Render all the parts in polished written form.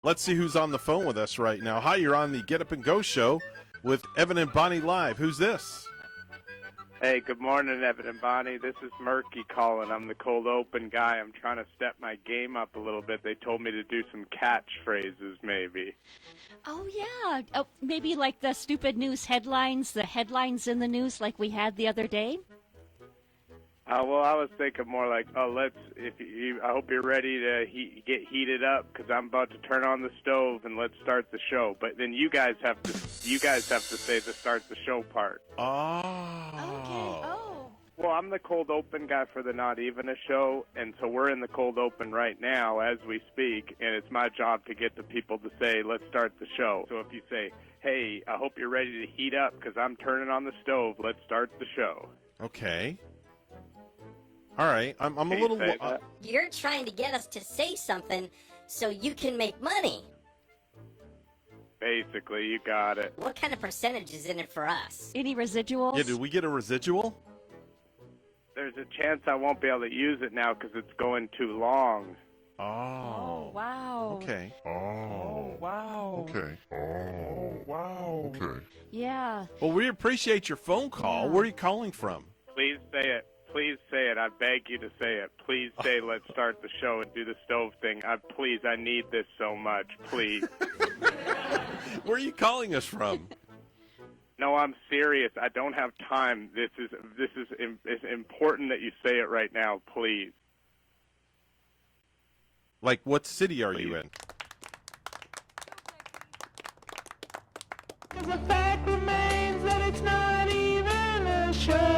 Let's see who's on the phone with us right now. Hi, you're on the Get Up and Go show with Evan and Bonnie live. Who's this? Hey, good morning, Evan and Bonnie. This is Murky calling. I'm the cold open guy. I'm trying to step my game up a little bit. They told me to do some catchphrases, maybe. Oh, yeah. Oh, maybe like the stupid news headlines, the headlines in the news like we had the other day? Well, I was thinking more like, I hope you're ready to get heated up because I'm about to turn on the stove and let's start the show. But then you guys have to say the start the show part. Oh. Okay. Oh. Well, I'm the cold open guy for the Not Even a show, and so we're in the cold open right now as we speak, and it's my job to get the people to say, let's start the show. So if you say, hey, I hope you're ready to heat up because I'm turning on the stove, let's start the show. Okay. All right. I'm a little... You're trying to get us to say something so you can make money. Basically, you got it. What kind of percentage is in it for us? Any residuals? Yeah, did we get a residual? There's a chance I won't be able to use it now because it's going too long. Oh. Wow. Okay. Oh, wow. Okay. Oh, wow. Okay. Yeah. Well, we appreciate your phone call. Yeah. Where are you calling from? Please say it. Please say it. I beg you to say it. Please say, let's start the show and do the stove thing. I need this so much. Please. Where are you calling us from? No, I'm serious. I don't have time. It's important that you say it right now, please. Like, what city are you in? The fact remains that it's not even a show.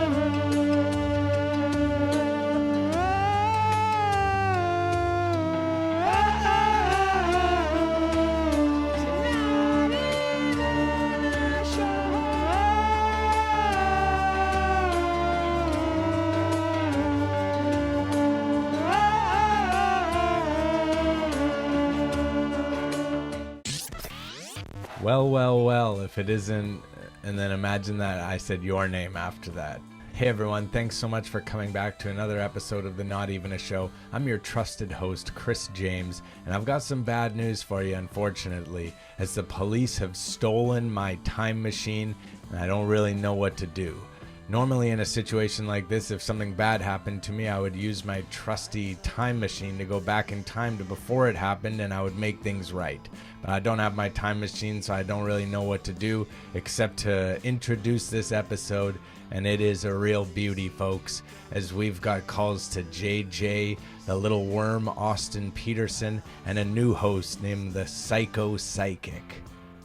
Well, if it isn't, and then imagine that I said your name after that. Hey everyone, thanks so much for coming back to another episode of the Not Even a Show. I'm your trusted host, Chris James, and I've got some bad news for you, unfortunately, as the police have stolen my time machine, and I don't really know what to do. Normally in a situation like this, if something bad happened to me, I would use my trusty time machine to go back in time to before it happened and I would make things right. But I don't have my time machine, so I don't really know what to do except to introduce this episode, and it is a real beauty, folks, as we've got calls to JJ, the little worm Austin Peterson, and a new host named the Psycho Psychic.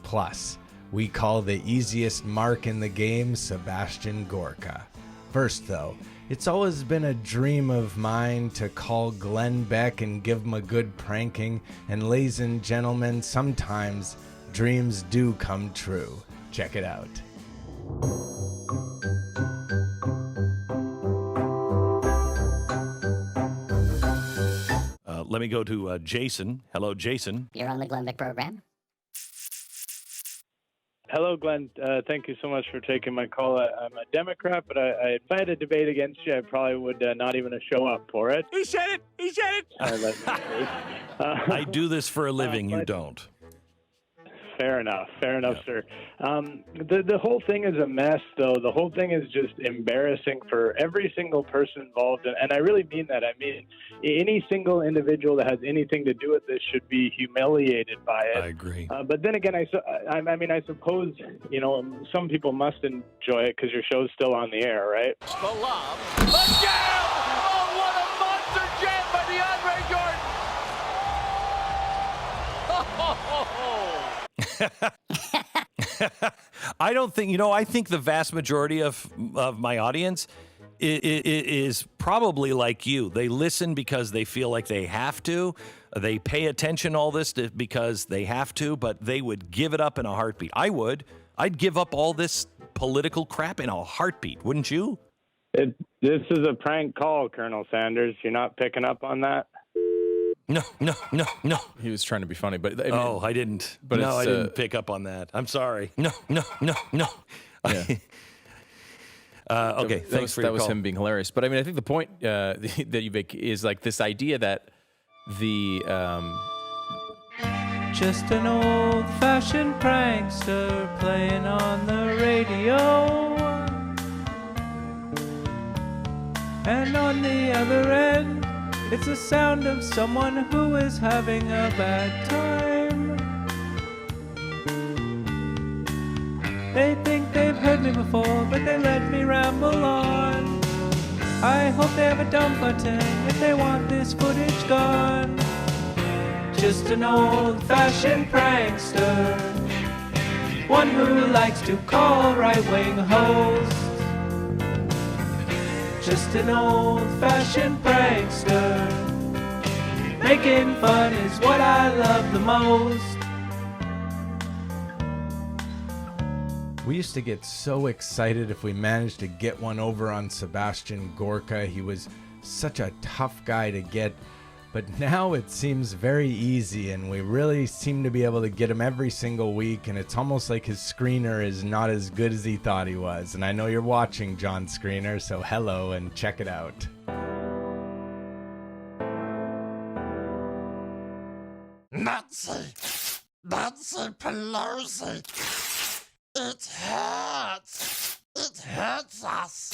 Plus, we call the easiest mark in the game Sebastian Gorka. First, though, it's always been a dream of mine to call Glenn Beck and give him a good pranking, and ladies and gentlemen, sometimes dreams do come true. Check it out. Let me go to Jason. Hello, Jason. You're on the Glenn Beck program. Hello, Glenn. Thank you so much for taking my call. I'm a Democrat, but if I had a debate against you, I probably would not even show up for it. He said it. He said it. I do this for a living. You don't. Fair enough, Yeah. sir. The whole thing is a mess, though. The whole thing is just embarrassing for every single person involved, and I really mean that. I mean, any single individual that has anything to do with this should be humiliated by it. I agree. But then again, I suppose, some people must enjoy it because your show's still on the air, right? The lob. A jam! Oh, what a monster jam by DeAndre Jordan! I don't think, I think the vast majority of my audience is probably like you. They listen because they feel like they have to. They pay attention all this because they have to, but they would give it up in a heartbeat. I would. I'd give up all this political crap in a heartbeat, wouldn't you? This is a prank call, Colonel Sanders. You're not picking up on that? No. He was trying to be funny, but I didn't. But I didn't pick up on that. I'm sorry. No. Yeah. Okay, thanks for your that was call. him being hilarious. But I think the point that you make is like this idea that the Just an old-fashioned prankster playing on the radio. And on the other end, it's the sound of someone who is having a bad time. They think they've heard me before, but they let me ramble on. I hope they have a dump button if they want this footage gone. Just an old-fashioned prankster, one who likes to call right-wing hosts. Just an old-fashioned prankster, making fun is what I love the most. We used to get so excited if we managed to get one over on Sebastian Gorka. He was such a tough guy to get. But now it seems very easy, and we really seem to be able to get him every single week, and it's almost like his screener is not as good as he thought he was. And I know you're watching, John Screener, so hello and check it out. Nancy Pelosi, it hurts. It hurts us.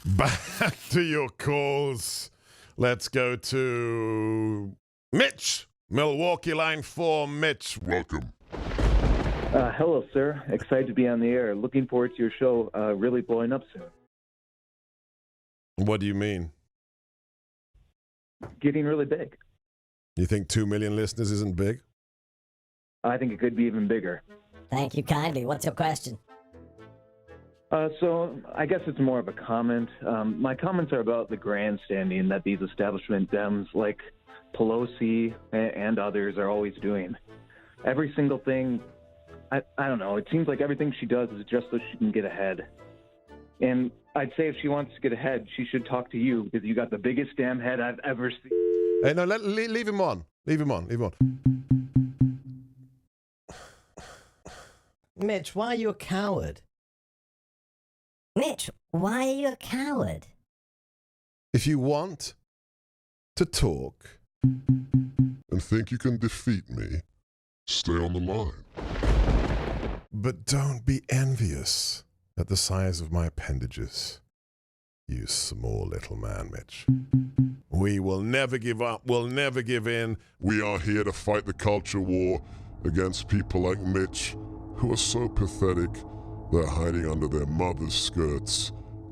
Back to your calls. Let's go to Mitch, Milwaukee line 4. Mitch, Welcome. Hello, sir. Excited to be on the air. Looking forward to your show really blowing up soon. What do you mean? Getting really big. You think 2 million listeners isn't big? I think it could be even bigger. Thank you kindly. What's your question? So I guess it's more of a comment. My comments are about the grandstanding that these establishment Dems like Pelosi and others are always doing. Every single thing, I don't know, it seems like everything she does is just so she can get ahead. And I'd say if she wants to get ahead, she should talk to you because you got the biggest damn head I've ever seen. Hey, no, leave him on. Leave him on. Mitch, why are you a coward? Mitch, why are you a coward? If you want to talk And think you can defeat me? Stay on the line. but don't be envious at the size of my appendages, you small little man, Mitch. We will never give up. We'll never give in. We are here to fight the culture war against people like Mitch, who are so pathetic they're hiding under their mother's skirts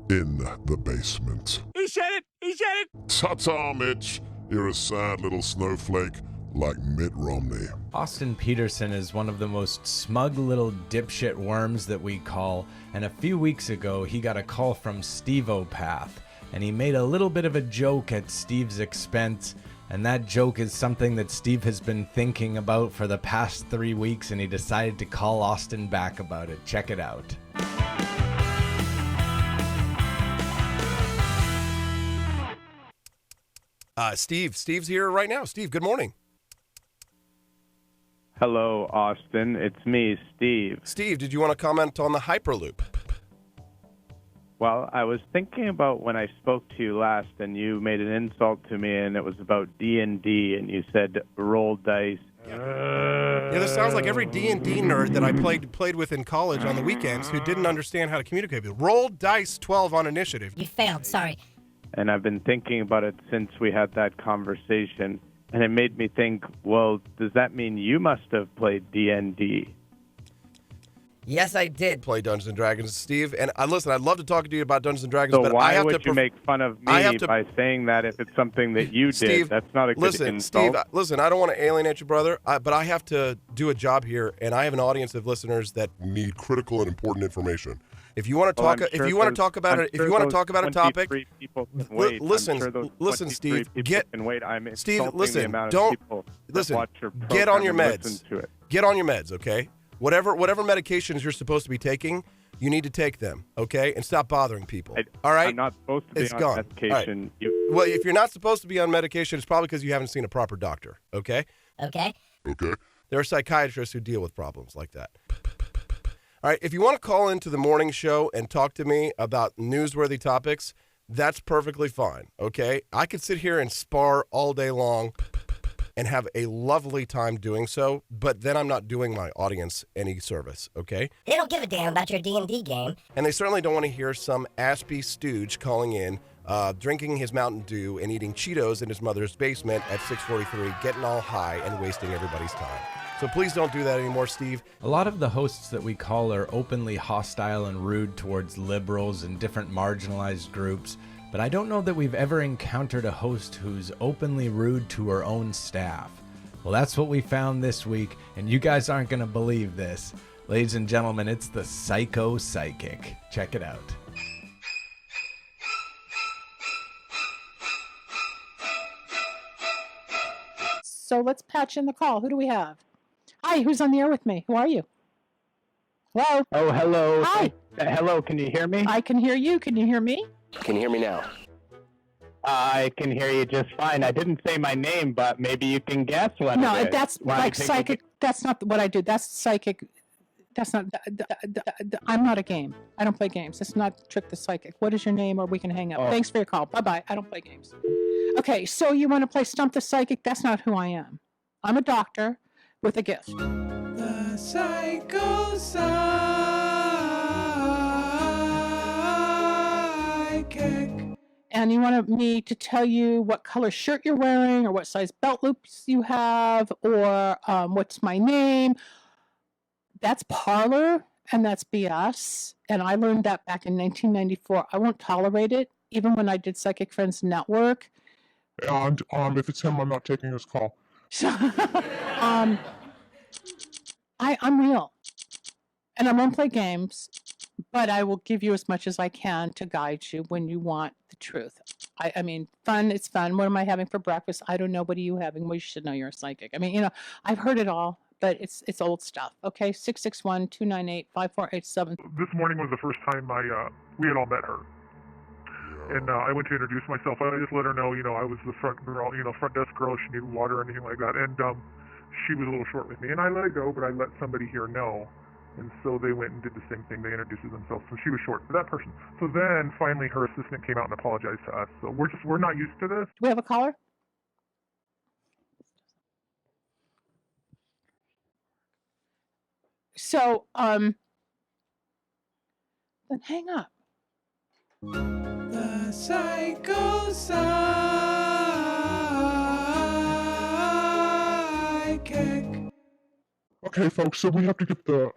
in the basement. He said it! He said it! Ta-ta, Mitch. You're a sad little snowflake like Mitt Romney. Austin Peterson is one of the most smug little dipshit worms that we call, and a few weeks ago he got a call from Steve Opath, and he made a little bit of a joke at Steve's expense, and that joke is something that Steve has been thinking about for the past 3 weeks, and he decided to call Austin back about it. Check it out. Steve's here right now. Steve, good morning. Hello, Austin. It's me, Steve. Steve, did you want to comment on the Hyperloop? Well, I was thinking about when I spoke to you last, and you made an insult to me, and it was about D&D, and you said roll dice. Yeah, this sounds like every D&D nerd that I played with in college on the weekends who didn't understand how to communicate with. Roll dice 12 on initiative. You failed, sorry. And I've been thinking about it since we had that conversation, and it made me think, well, does that mean you must have played D&D? Yes, I did. Play Dungeons & Dragons, Steve. And listen, I'd love to talk to you about Dungeons & Dragons, So but why I have would to you make fun of me by saying that if it's something that you Steve, did? That's not a good insult. Steve, listen, I don't want to alienate you, brother, but I have to do a job here, and I have an audience of listeners that need critical and important information. If you want to talk, if you want to talk about it, if you want to talk about a topic, listen, Steve. Steve, listen. Don't listen. Get on your meds. Get on your meds, okay? Whatever medications you're supposed to be taking, you need to take them, okay? And stop bothering people. All right? I'm not supposed to be on medication. Right. Well, if you're not supposed to be on medication, it's probably because you haven't seen a proper doctor, okay? Okay. Okay. There are psychiatrists who deal with problems like that. All right, if you want to call into the morning show and talk to me about newsworthy topics, that's perfectly fine, okay? I could sit here and spar all day long and have a lovely time doing so, but then I'm not doing my audience any service, okay? They don't give a damn about your D&D game. And they certainly don't want to hear some Aspie stooge calling in, drinking his Mountain Dew and eating Cheetos in his mother's basement at 6:43, getting all high and wasting everybody's time. So please don't do that anymore, Steve. A lot of the hosts that we call are openly hostile and rude towards liberals and different marginalized groups, but I don't know that we've ever encountered a host who's openly rude to her own staff. Well, that's what we found this week, and you guys aren't going to believe this. Ladies and gentlemen, it's the Psycho Psychic. Check it out. So let's patch in the call. Who do we have? Hi, who's on the air with me? Who are you? Hello? Oh, hello. Hi. Hello, can you hear me? I can hear you. Can you hear me? Can you hear me now? I can hear you just fine. I didn't say my name, but maybe you can guess what No, it is. that's like psychic. That's not what I do. That's psychic. That's not. I'm not a game. I don't play games. It's not Trick the Psychic. What is your name, or we can hang up. Oh. Thanks for your call. Bye-bye. I don't play games. Okay, so you want to play Stump the Psychic? That's not who I am. I'm a doctor with a gift. The Psycho Psychic. And you want me to tell you what color shirt you're wearing, or what size belt loops you have, or what's my name. That's parlor, and that's BS. And I learned that back in 1994. I won't tolerate it, even when I did Psychic Friends Network. And if it's him, I'm not taking his call. I'm real. And I won't play games, but I will give you as much as I can to guide you when you want the truth. I mean, fun, it's fun. What am I having for breakfast? I don't know. What are you having? Well, you should know you're a psychic. I mean, I've heard it all, but it's old stuff. Okay, 661-298-5487. This morning was the first time we had all met her. And I went to introduce myself. I just let her know, I was the front girl, front desk girl. She needed water or anything like that. And she was a little short with me. And I let it go, but I let somebody here know. And so they went and did the same thing. They introduced themselves. So she was short for that person. So then finally her assistant came out and apologized to us. So we're not used to this. Do we have a caller? So, then hang up. The Psycho Psychic. Okay, folks, so we have to get the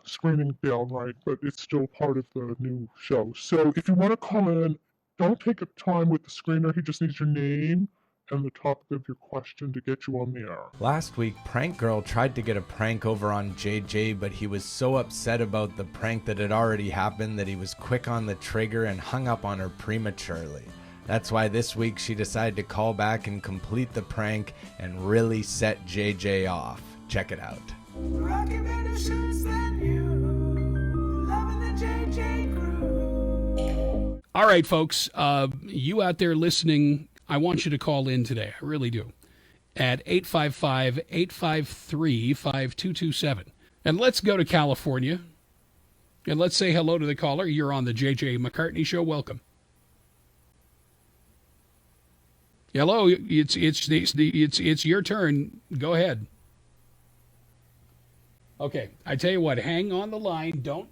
screening down right, but it's still part of the new show. So if you want to call in, don't take a time with the screener. He just needs your name and the topic of your question to get you on the air. Last week, Prank Girl tried to get a prank over on JJ, but he was so upset about the prank that had already happened that he was quick on the trigger and hung up on her prematurely. That's why this week she decided to call back and complete the prank and really set JJ off. Check it out. Rocking better shirts than you, loving the JJ crew. All right, folks, you out there listening, I want you to call in today. I really do. At 855-853-5227. And let's go to California. And let's say hello to the caller. You're on the JJ McCartney Show. Welcome. Hello, it's your turn. Go ahead. Okay, I tell you what, hang on the line. Don't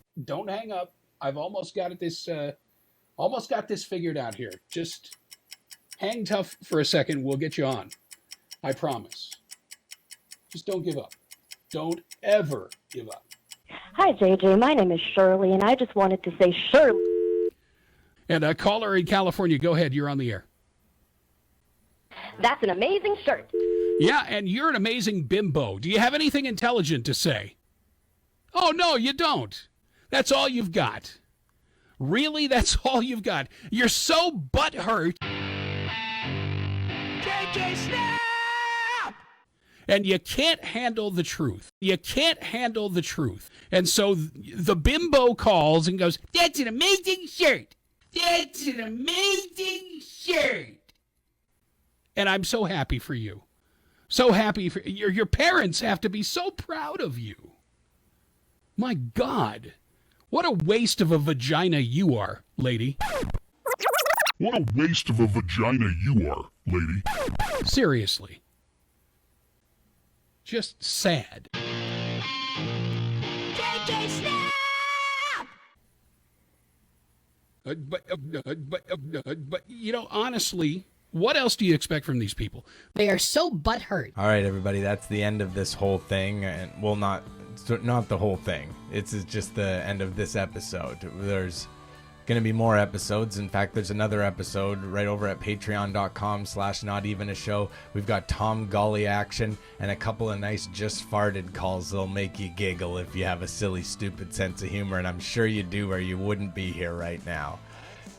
hang up. I've almost got this figured out here. Just hang tough for a second. We'll get you on. I promise. Just don't give up. Don't ever give up. Hi, JJ. My name is Shirley, and I just wanted to say Shirley. And a caller in California, go ahead. You're on the air. That's an amazing shirt. Yeah, and you're an amazing bimbo. Do you have anything intelligent to say? Oh, no, you don't. That's all you've got. Really? That's all you've got. You're so butthurt. JJ Snap! And you can't handle the truth. You can't handle the truth. And so the bimbo calls and goes, "That's an amazing shirt. That's an amazing shirt." And I'm so happy for you. So happy for your parents have to be so proud of you. My God, what a waste of a vagina you are, lady. What a waste of a vagina you are, lady. Seriously. Just sad. JJ Snap! But you know, honestly, what else do you expect from these people? They are so butthurt. All right, everybody, that's the end of this whole thing. And well, not the whole thing. It's just the end of this episode. There's going to be more episodes. In fact, there's another episode right over at patreon.com/notevenashow. We've got Tom Golly action and a couple of nice just farted calls that'll make you giggle if you have a silly, stupid sense of humor. And I'm sure you do, or you wouldn't be here right now.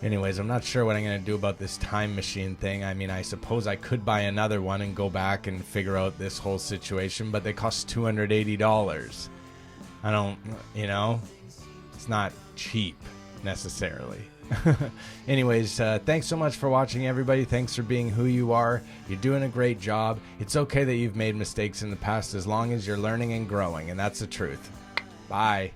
Anyways, I'm not sure what I'm going to do about this time machine thing. I mean, I suppose I could buy another one and go back and figure out this whole situation, but they cost $280. I don't, it's not cheap necessarily. Anyways, thanks so much for watching, everybody. Thanks for being who you are. You're doing a great job. It's okay that you've made mistakes in the past as long as you're learning and growing, and that's the truth. Bye.